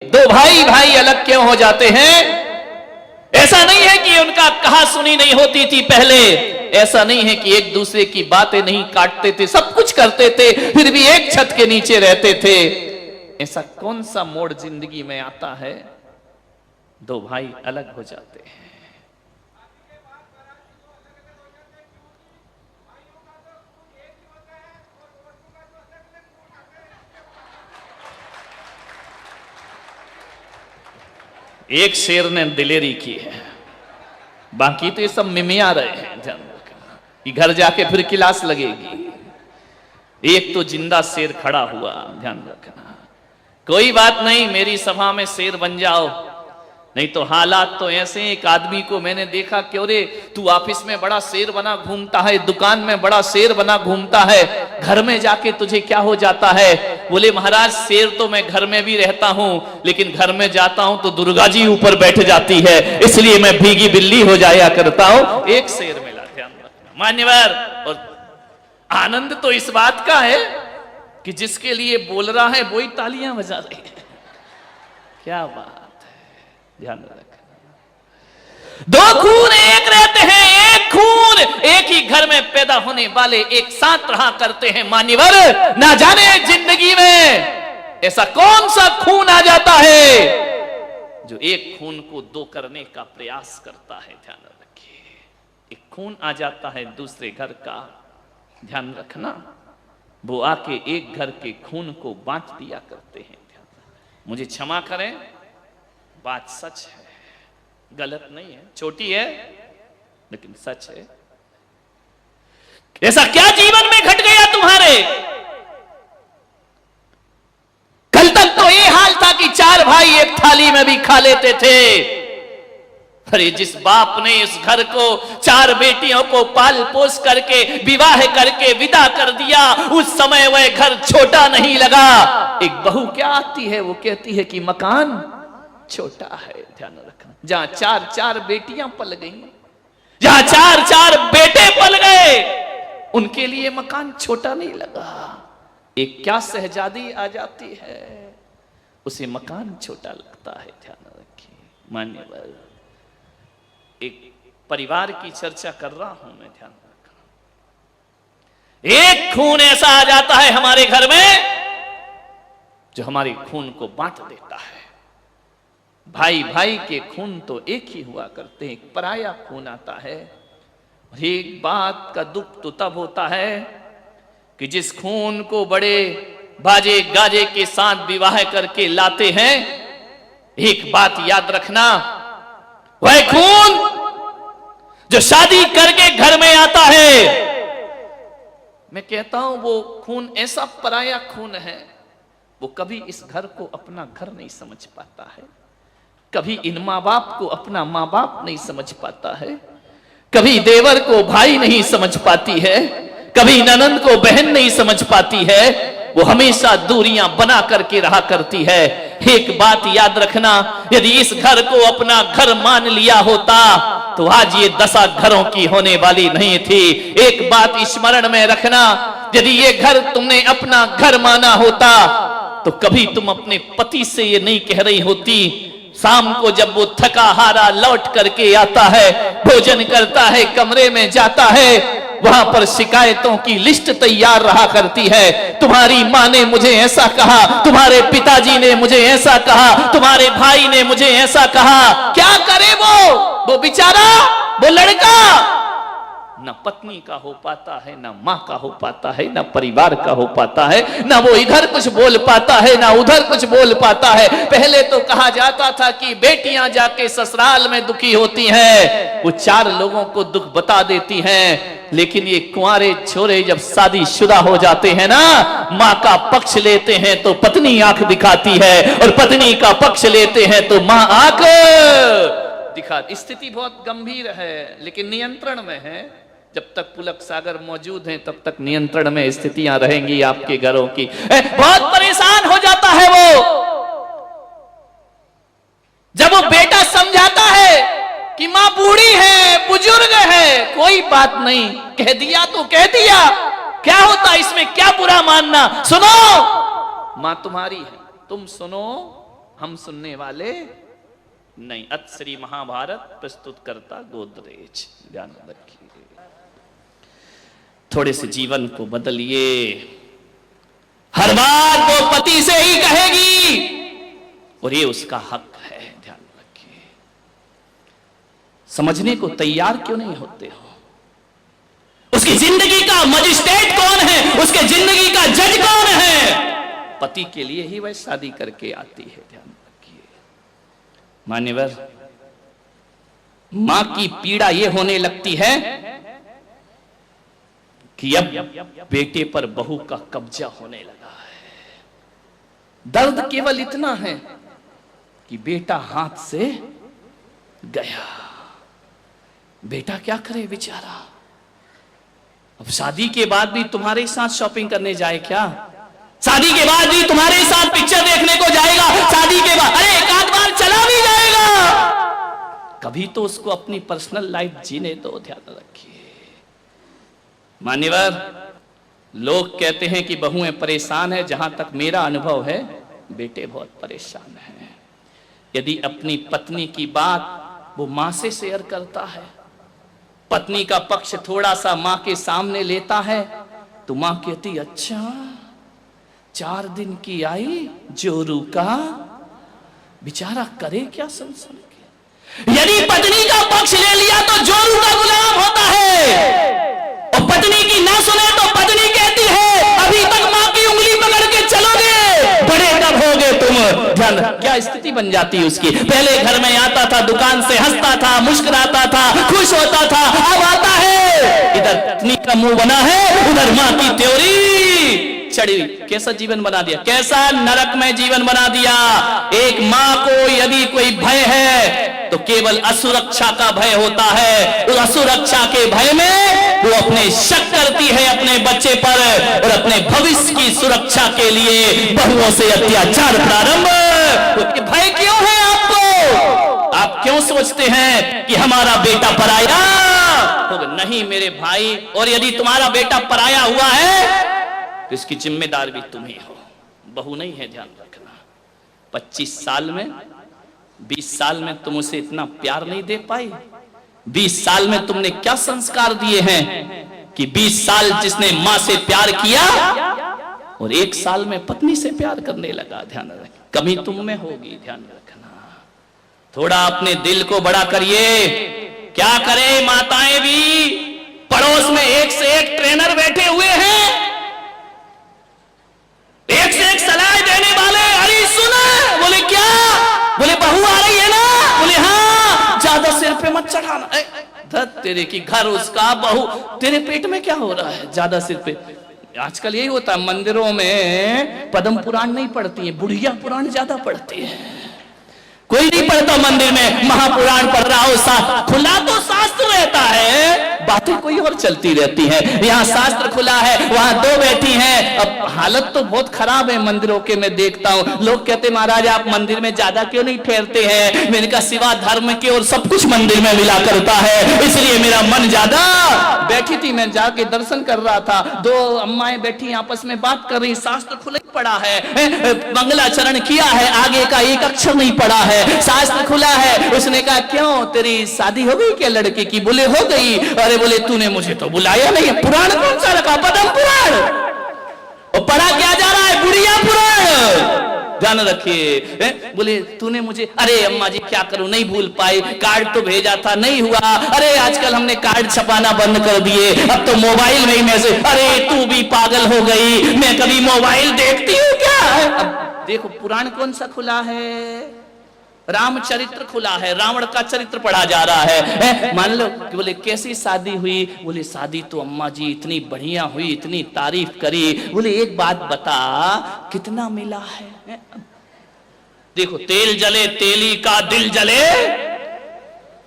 दो भाई भाई अलग क्यों हो जाते हैं? ऐसा नहीं है कि उनका कहा सुनी नहीं होती थी पहले, ऐसा नहीं है कि एक दूसरे की बातें नहीं काटते थे, सब कुछ करते थे, फिर भी एक छत के नीचे रहते थे। ऐसा कौन सा मोड़ जिंदगी में आता है दो भाई अलग हो जाते हैं? एक शेर ने दिलेरी की है, बाकी तो ये सब मिमिया रहे हैं। ध्यान रखना कि घर जाके फिर क्लास लगेगी। एक तो जिंदा शेर खड़ा हुआ, ध्यान रखना। कोई बात नहीं, मेरी सभा में शेर बन जाओ, नहीं तो हालात तो ऐसे। एक आदमी को मैंने देखा, क्यों रे तू ऑफिस में बड़ा शेर बना घूमता है, दुकान में बड़ा शेर बना घूमता है, घर में जाके तुझे क्या हो जाता है? बोले महाराज शेर तो मैं घर में भी रहता हूं, लेकिन घर में जाता हूं तो दुर्गा जी ऊपर बैठ जाती है, इसलिए मैं भीगी बिल्ली हो जाया करता हूं। एक शेर मिला, ध्यान रखना मान्यवर। और आनंद तो इस बात का है कि जिसके लिए बोल रहा है वही तालियां बजा रही है। क्या बात, ध्यान रखना। दो खून एक रहते हैं, एक खून एक ही घर में पैदा होने वाले एक साथ रहा करते हैं। मान्यवर, ना जाने जिंदगी में ऐसा कौन सा खून आ जाता है जो एक खून को दो करने का प्रयास करता है। ध्यान रखिए, एक खून आ जाता है दूसरे घर का, ध्यान रखना, वो आके एक घर के खून को बांट दिया करते हैं। मुझे क्षमा करें, बात सच है, गलत नहीं है, छोटी है लेकिन सच है। ऐसा क्या जीवन में घट गया तुम्हारे? कल तक तो ये हाल था कि चार भाई एक थाली में भी खा लेते थे। अरे जिस बाप ने इस घर को चार बेटियों को पाल पोस करके विवाह करके विदा कर दिया, उस समय वह घर छोटा नहीं लगा। एक बहू क्या आती है, वो कहती है कि मकान छोटा है। ध्यान रखना, जहां चार चार बेटियां पल गई, जहां चार चार बेटे पल गए, उनके लिए मकान छोटा नहीं लगा। एक क्या शहजादी आ जाती है, उसे मकान छोटा लगता है। ध्यान रखिए मान्यवर, एक परिवार की चर्चा कर रहा हूं मैं, ध्यान रखना। एक खून ऐसा आ जाता है हमारे घर में जो हमारे खून को बांट देता है। भाई भाई के खून तो एक ही हुआ करते हैं, एक पराया खून आता है। और एक बात का दुख तो तब होता है कि जिस खून को बड़े बाजे गाजे के साथ विवाह करके लाते हैं, एक बात याद रखना, वह खून जो शादी करके घर में आता है, मैं कहता हूं वो खून ऐसा पराया खून है, वो कभी इस घर को अपना घर नहीं समझ पाता है, कभी इन माँ बाप को अपना माँ बाप नहीं समझ पाता है, कभी देवर को भाई नहीं समझ पाती है, कभी ननंद को बहन नहीं समझ पाती है। वो हमेशा दूरियां बना करके रहा करती है। एक बात याद रखना, यदि इस घर को अपना घर मान लिया होता तो आज ये दशा घरों की होने वाली नहीं थी। एक बात स्मरण में रखना, यदि ये घर तुमने अपना घर माना होता तो कभी तुम अपने पति से ये नहीं कह रही होती, शाम को जब वो थका हारा लौट करके आता है, भोजन करता है, कमरे में जाता है, वहां पर शिकायतों की लिस्ट तैयार रहा करती है। तुम्हारी माँ ने मुझे ऐसा कहा, तुम्हारे पिताजी ने मुझे ऐसा कहा, तुम्हारे भाई ने मुझे ऐसा कहा। क्या करे वो बेचारा, वो लड़का न पत्नी का हो पाता है, न माँ का हो पाता है, न परिवार का हो पाता है, न वो इधर कुछ बोल पाता है, न उधर कुछ बोल पाता है। पहले तो कहा जाता था कि बेटियां जाके ससुराल में दुखी होती हैं, वो चार लोगों को दुख बता देती हैं। लेकिन ये कुंवारे छोरे जब शादीशुदा हो जाते हैं ना, माँ का पक्ष लेते हैं तो पत्नी आंख दिखाती है, और पत्नी का पक्ष लेते हैं तो माँ आंख दिखा। स्थिति बहुत गंभीर है लेकिन नियंत्रण में है। जब तक पुलक सागर मौजूद हैं तब तक नियंत्रण में स्थितियां रहेंगी आपके घरों की। बहुत परेशान हो जाता है वो जब वो बेटा समझाता है कि माँ बूढ़ी है, बुजुर्ग है, कोई बात नहीं, कह दिया तो कह दिया, क्या होता इसमें, क्या बुरा मानना। सुनो, माँ तुम्हारी है, तुम सुनो, हम सुनने वाले नहीं। अत श्री महाभारत प्रस्तुत करता गोदरेज। ध्यान रखिए, थोड़े से जीवन को बदलिए। हर बात वो पति से ही कहेगी और ये उसका हक है। ध्यान रखिए, समझने को तैयार क्यों नहीं होते हो? उसकी जिंदगी का मजिस्ट्रेट कौन है, उसके जिंदगी का जज कौन है? पति के लिए ही वह शादी करके आती है। ध्यान रखिए मान्यवर, मां की पीड़ा यह होने लगती है कि अब बेटे पर बहू का कब्जा होने लगा है। दर्द केवल इतना है कि बेटा हाथ से गया, बेटा क्या करे बेचारा। अब शादी के बाद भी तुम्हारे साथ शॉपिंग करने जाए क्या? शादी के बाद भी तुम्हारे साथ पिक्चर देखने को जाएगा? शादी के बाद अरे एक आध बार चला भी जाएगा। कभी तो उसको अपनी पर्सनल लाइफ जीने दो। ध्यान रखिए मान्यवर, लोग कहते हैं कि बहुएं परेशान है, जहां तक मेरा अनुभव है बेटे बहुत परेशान हैं। यदि अपनी पत्नी की बात वो मां से शेयर करता है, पत्नी का पक्ष थोड़ा सा मां के सामने लेता है, तो मां कहती अच्छा 4 दिन की आई जोरू का, बेचारा करे क्या सुन सुन के। यदि पत्नी का पक्ष ले लिया तो जोरू का गुलाम होता है, और पत्नी की ना सुने तो पत्नी कहती है अभी तक मां की उंगली पकड़ के चलोगे, बड़े कब होगे तुम। ध्यान, क्या स्थिति बन जाती उसकी। पहले घर में आता था, दुकान से हंसता था, मुस्कुराता था, खुश होता था, अब आता है इधर पत्नी का मुंह बना है, उधर मां की त्योरी चढ़ी। कैसा जीवन बना दिया, कैसा नरक में जीवन बना दिया। एक मां को यदि कोई भय है तो केवल असुरक्षा का भय होता है। उस असुरक्षा के भय में वो अपने शक करती है अपने बच्चे पर, और अपने भविष्य की सुरक्षा के लिए बहुओं से अत्याचार प्रारंभ। तो भय क्यों है आपको? आप क्यों सोचते हैं कि हमारा बेटा पराया होगा? नहीं मेरे भाई, और यदि तुम्हारा बेटा पराया हुआ है तो इसकी जिम्मेदार भी तुम ही हो, बहू नहीं है। ध्यान रखना, 25 साल में 20 साल में तुम उसे इतना प्यार नहीं दे पाई। 20 साल में तुमने क्या संस्कार दिए हैं कि 20 साल जिसने मां से प्यार किया और 1 साल में पत्नी से प्यार करने लगा। ध्यान रखना, कमी तुम में होगी। ध्यान रखना, थोड़ा अपने दिल को बड़ा करिए। क्या करे माताएं भी, पड़ोस में एक से एक ट्रेनर बैठे हुए हैं, एक से एक सलाह देने वाले। अरे सुना, बोले क्या? बोले बहू आ रही है ना? बोले हाँ, ज्यादा सिर पे मत चढ़ाना। धत तेरे की घर उसका, बहू तेरे पेट में क्या हो रहा है ज्यादा सिर पे। आजकल यही होता है, मंदिरों में पद्म पुराण नहीं पढ़ती है, बुढ़िया पुराण ज्यादा पढ़ती है। कोई नहीं पढ़ता मंदिर में, महापुराण पढ़ रहा हो। खुला तो शास्त्र रहता है, बातें कोई और चलती रहती है। यहाँ शास्त्र खुला है, वहां 2 बैठी हैं। अब हालत तो बहुत खराब है मंदिरों के, मैं देखता हूँ। लोग कहते महाराज आप मंदिर में ज्यादा क्यों नहीं ठहरते हैं? मैंने कहा सिवा धर्म के और सब कुछ मंदिर में मिला करता है, इसलिए मेरा मन ज्यादा। बैठी थी, मैं जाके दर्शन कर रहा था, 2 अम्माएं बैठी आपस में बात कर रही, शास्त्र खुला पड़ा है, मंगलाचरण किया है, आगे का एक अक्षर नहीं पढ़ा है, शास्त्र खुला है। उसने कहा क्यों तेरी शादी हो गई क्या लड़के की? बोले हो गई। अरे बोले तूने मुझे तो बुलाया नहीं। पुराण कौन सा रखा? पद्म पुराण। और पढ़ा क्या जा रहा है? बुढ़िया पुराण। ध्यान रखिए। बोले तूने मुझे, अरे अम्मा जी क्या करूं, नहीं भूल पाई, कार्ड तो भेजा था नहीं हुआ। अरे आजकल हमने कार्ड छपाना बंद कर दिए, अब तो मोबाइल में ही मैसेज। अरे तू भी पागल हो गई, मैं कभी मोबाइल देखती हूँ क्या? अब देखो पुराण कौन सा खुला है? रामचरित्र खुला है, रावण का चरित्र पढ़ा जा रहा है। मान लो कि बोले कैसी शादी हुई? बोले शादी तो अम्मा जी इतनी बढ़िया हुई, इतनी तारीफ करी। बोले एक बात बता कितना मिला है? देखो तेल जले तेली का दिल जले।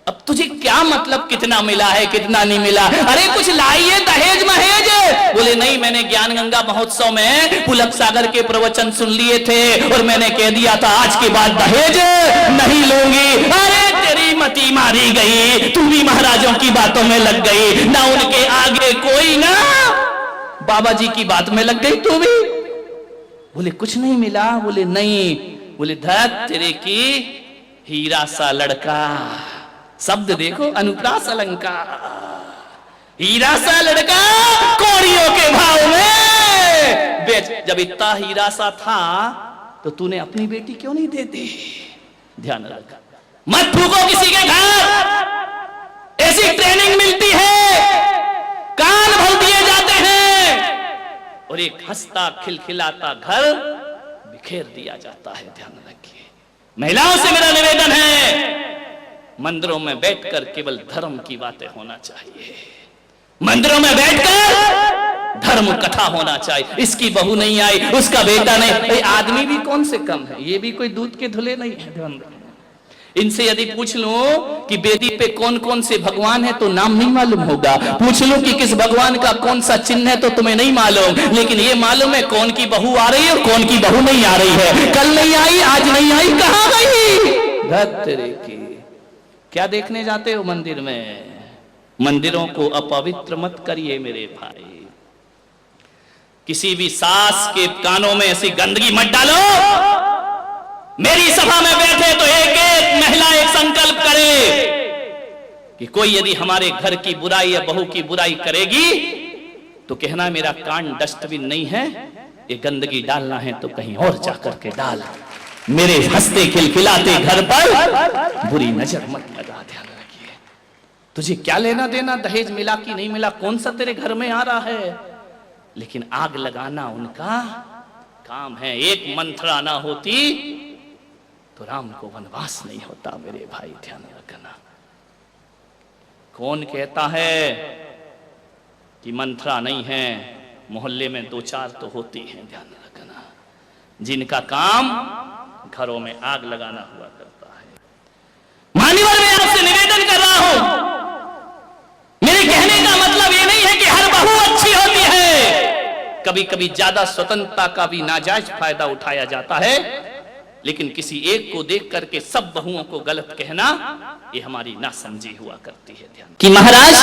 अब तुझे क्या मतलब कितना मिला है कितना नहीं मिला? अरे कुछ लाइए दहेज महेज। बोले नहीं, मैंने ज्ञान गंगा महोत्सव में पुलक सागर के प्रवचन सुन लिए थे और मैंने कह दिया था आज के बाद दहेज नहीं लूंगी। अरे तेरी मती मारी गई, तू भी महाराजों की बातों में लग गई, ना उनके आगे कोई ना बाबा जी की बात में लग गई तू भी। बोले कुछ नहीं मिला? बोले नहीं। बोले धत तेरे की हीरा सा लड़का, शब्द देखो अनुप्रास अलंकार, हीरा सा लड़का कौड़ियों के भाव में बेच। जब इतना हीरा सा था तो तूने अपनी बेटी क्यों नहीं दे दी? ध्यान रखा, मत फूको किसी के घर, ऐसी ट्रेनिंग मिलती है, कान भर दिए जाते हैं और एक हंसता खिलखिलाता घर बिखेर दिया जाता है। ध्यान रखिए, महिलाओं से मेरा निवेदन है, मंदिरों में बैठकर केवल धर्म की बातें होना चाहिए, मंदिरों में बैठकर धर्म कथा होना चाहिए। इसकी बहू नहीं आई, उसका बेटा नहीं, आदमी भी कौन से कम है, ये भी कोई दूध के धुले नहीं है। ध्यान रखना, इनसे यदि पूछ लो कि वेदी पे कौन कौन से भगवान है तो नाम नहीं मालूम होगा, पूछ लो कि किस भगवान का कौन सा चिन्ह है तो तुम्हें नहीं मालूम, लेकिन ये मालूम है कौन की बहू आ रही है और कौन की बहू नहीं आ रही है, कल नहीं आई, आज नहीं आई, कहां गई? धत तेरे की। क्या देखने जाते हो मंदिर में? मंदिरों को अपवित्र मत करिए मेरे भाई, किसी भी सास के कानों में ऐसी गंदगी मत डालो। मेरी सभा में बैठे तो एक एक महिला एक संकल्प करे कि कोई यदि हमारे घर की बुराई या बहू की बुराई करेगी तो कहना मेरा कान डस्टबिन नहीं है, ये गंदगी डालना है तो कहीं और जाकर के डाल, मेरे हंसते खिलखिलाते घर पर बुरी नजर मत लगा। ध्यान रखिए, तुझे क्या लेना देना दहेज मिला कि नहीं मिला, कौन सा तेरे घर में आ रहा है, लेकिन आग लगाना उनका काम है। एक मंत्रा ना होती तो राम को वनवास नहीं होता मेरे भाई, ध्यान रखना। कौन कहता है कि मंत्रा नहीं है, मोहल्ले में दो चार तो होती हैं, ध्यान रखना, जिनका काम घरों में आग लगाना हुआ करता है। मान्यवर, मैं आपसे निवेदन कर रहा हूं, मेरे कहने का मतलब ये नहीं है कि हर बहू अच्छी होती है, कभी कभी ज्यादा स्वतंत्रता का भी नाजायज फायदा उठाया जाता है, लेकिन किसी एक को देख करके सब बहुओं को गलत कहना ये हमारी नासमझी हुआ करती है। ध्यान कि महाराज,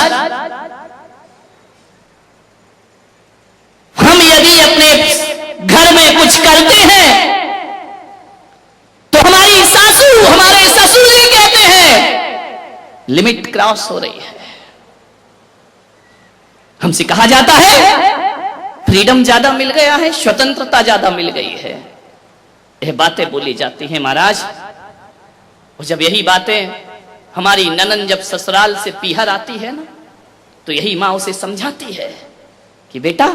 हम यदि अपने घर में कुछ करते हैं तो हमारी सासू हमारे ससुर जी कहते हैं लिमिट क्रॉस हो रही है। हमसे कहा जाता है फ्रीडम ज्यादा मिल गया है, स्वतंत्रता ज्यादा मिल गई है, यह बातें बोली जाती हैं महाराज। और जब यही बातें हमारी ननन जब ससुराल से पीहर आती है ना, तो यही माँ उसे समझाती है कि बेटा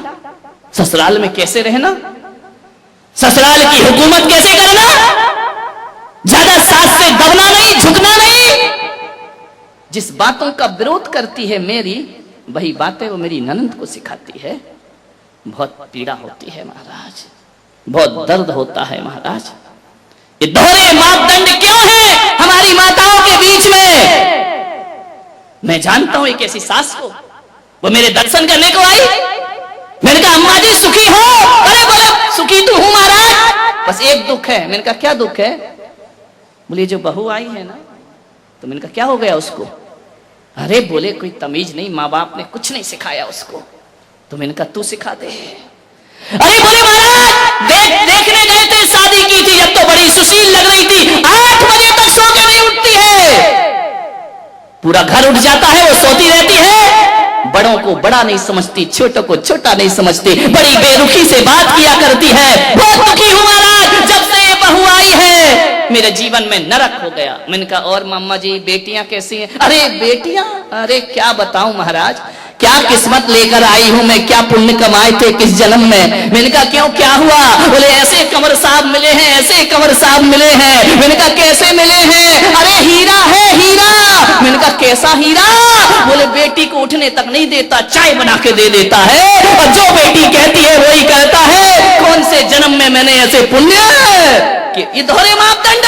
ससुराल में कैसे रहना, ससुराल की हुकूमत कैसे करना, ज्यादा सास से दबना नहीं, झुकना नहीं। जिस बातों का विरोध करती है मेरी, वही बातें वो मेरी ननंद को सिखाती है। बहुत पीड़ा होती है महाराज, बहुत दर्द होता है महाराज। ये दोहरे मापदंड क्यों है हमारी माताओं के बीच में? मैं जानता हूं एक ऐसी सास को, वो मेरे दर्शन करने को आई, मैंने कहा अम्मा जी सुखी हो? अरे बोले सुखी तो हूं महाराज, बस एक दुख है। मैंने कहा क्या दुख है? बोले जो बहू आई है ना, तो मैंने कहा क्या हो गया उसको? अरे बोले कोई तमीज नहीं, माँ बाप ने कुछ नहीं सिखाया उसको। तो मैंने कहा तू सिखा दे। अरे बोले महाराज देखने गए थे, शादी की थी जब तो बड़ी सुशील लग रही थी, 8 बजे तक सो के नहीं उठती है, पूरा घर उठ जाता है, वो सोती रहती है, बड़ों को बड़ा नहीं समझती, छोटों को छोटा नहीं समझती, बड़ी बेरुखी से बात किया करती है। बहुत दुखी हूं महाराज, जब से ये बहू आई है मेरे जीवन में नरक हो गया। मैंने कहा और मामा जी बेटियां कैसी हैं? अरे बेटियां, अरे क्या बताऊं महाराज, क्या किस्मत लेकर आई हूं मैं, क्या पुण्य कमाए थे किस जन्म में। मैंने कहा क्यों क्या हुआ? बोले ऐसे कमर साहब मिले हैं, ऐसे कमर साहब मिले हैं। मैंने कहा कैसे मिले हैं? अरे हीरा है हीरा। मैंने कहा कैसा हीरा? बोले बेटी को उठने तक नहीं देता, चाय बना के दे देता है, और जो बेटी कहती है वही करता है। कौन से जन्म में मैंने ऐसे पुण्य कि ये दोहरे मापदंड।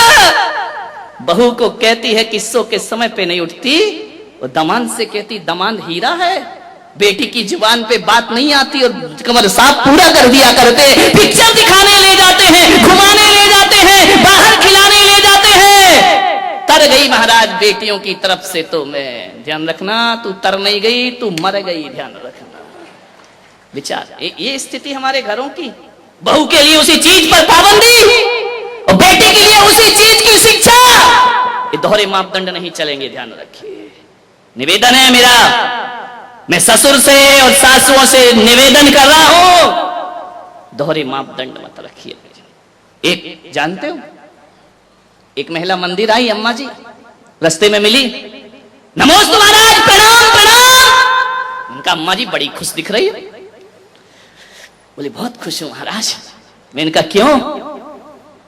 बहू को कहती है कि सो के समय पे नहीं उठती, और दमाद से कहती दमाद हीरा है। बेटी की जुबान पे बात नहीं आती और कमर साहब पूरा कर दिया करते। पिक्चर दिखाने ले जाते हैं, घुमाने ले जाते हैं, बाहर खिलाने ले जाते हैं। तर गई महाराज बेटियों की तरफ से। तो मैं ध्यान रखना, तू तर नहीं गई, तू मर गई, ध्यान रखना। विचार ये स्थिति हमारे घरों की। बहू के लिए उसी चीज पर पाबंदी, और बेटी के लिए उसी चीज की शिक्षा। ये दोहरे मापदंड नहीं चलेंगे, ध्यान रखिए। निवेदन है मेरा, मैं ससुर से और सासुओं से निवेदन कर रहा हूं, दोहरे मापदंड मत रखिए। एक जानते हो, एक महिला मंदिर आई, अम्मा जी रास्ते में मिली, नमोस्तु महाराज, प्रणाम प्रणाम। उनका अम्मा जी बड़ी खुश दिख रही है। बोले बहुत खुश हूं महाराज। मैं इनका क्यों?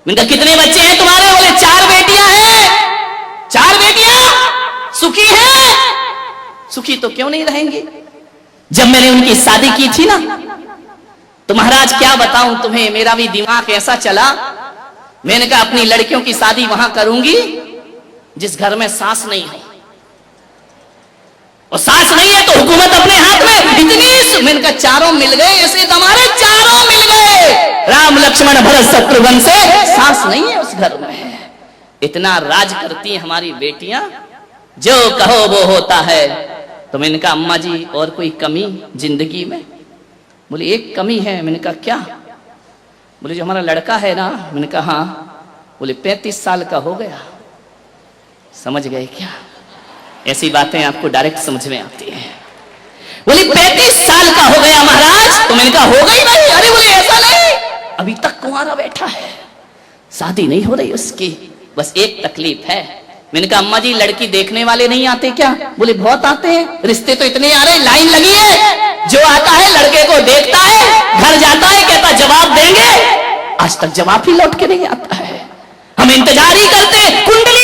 इनका कितने बच्चे हैं तुम्हारे? बोले 4 बेटियां हैं। 4 बेटियां सुखी हैं? सुखी तो क्यों नहीं रहेंगी? जब मैंने उनकी शादी की थी ना, तो महाराज क्या बताऊं तुम्हें, मेरा भी दिमाग ऐसा चला, मैंने कहा अपनी लड़कियों की शादी वहां करूंगी जिस घर में सास नहीं है, और सास नहीं है तो हुकूमत अपने हाथ में। इतनी मैंने कहा 4 मिल गए, ऐसे हमारे 4 मिल गए, राम लक्ष्मण भरत शत्रुघ्न से। सास नहीं है उस घर में। इतना राज करती हैं हमारी बेटियां, जो कहो वो होता है। तो मैंने कहा अम्मा जी और कोई कमी जिंदगी में? बोले एक कमी है। मैंने कहा क्या? बोले जो हमारा लड़का है ना। मैंने कहा हाँ। बोले 35 साल का हो गया। समझ गए क्या? ऐसी बातें आपको डायरेक्ट समझ में आती हैं। बोले 35 साल का हो गया महाराज। तो मैंने कहा हो गई नहीं। अरे बोले ऐसा नहीं, अभी तक कुंवारा बैठा है, शादी नहीं हो रही उसकी, बस एक तकलीफ है। मैंने कहा अम्मा जी लड़की देखने वाले नहीं आते क्या? बोले बहुत आते हैं, रिश्ते तो इतने आ रहे, लाइन लगी है। जो आता है लड़के को देखता है, घर जाता है, कहता जवाब देंगे, आज तक जवाब ही लौट के नहीं आता है। हम इंतजार ही करते, कुंडली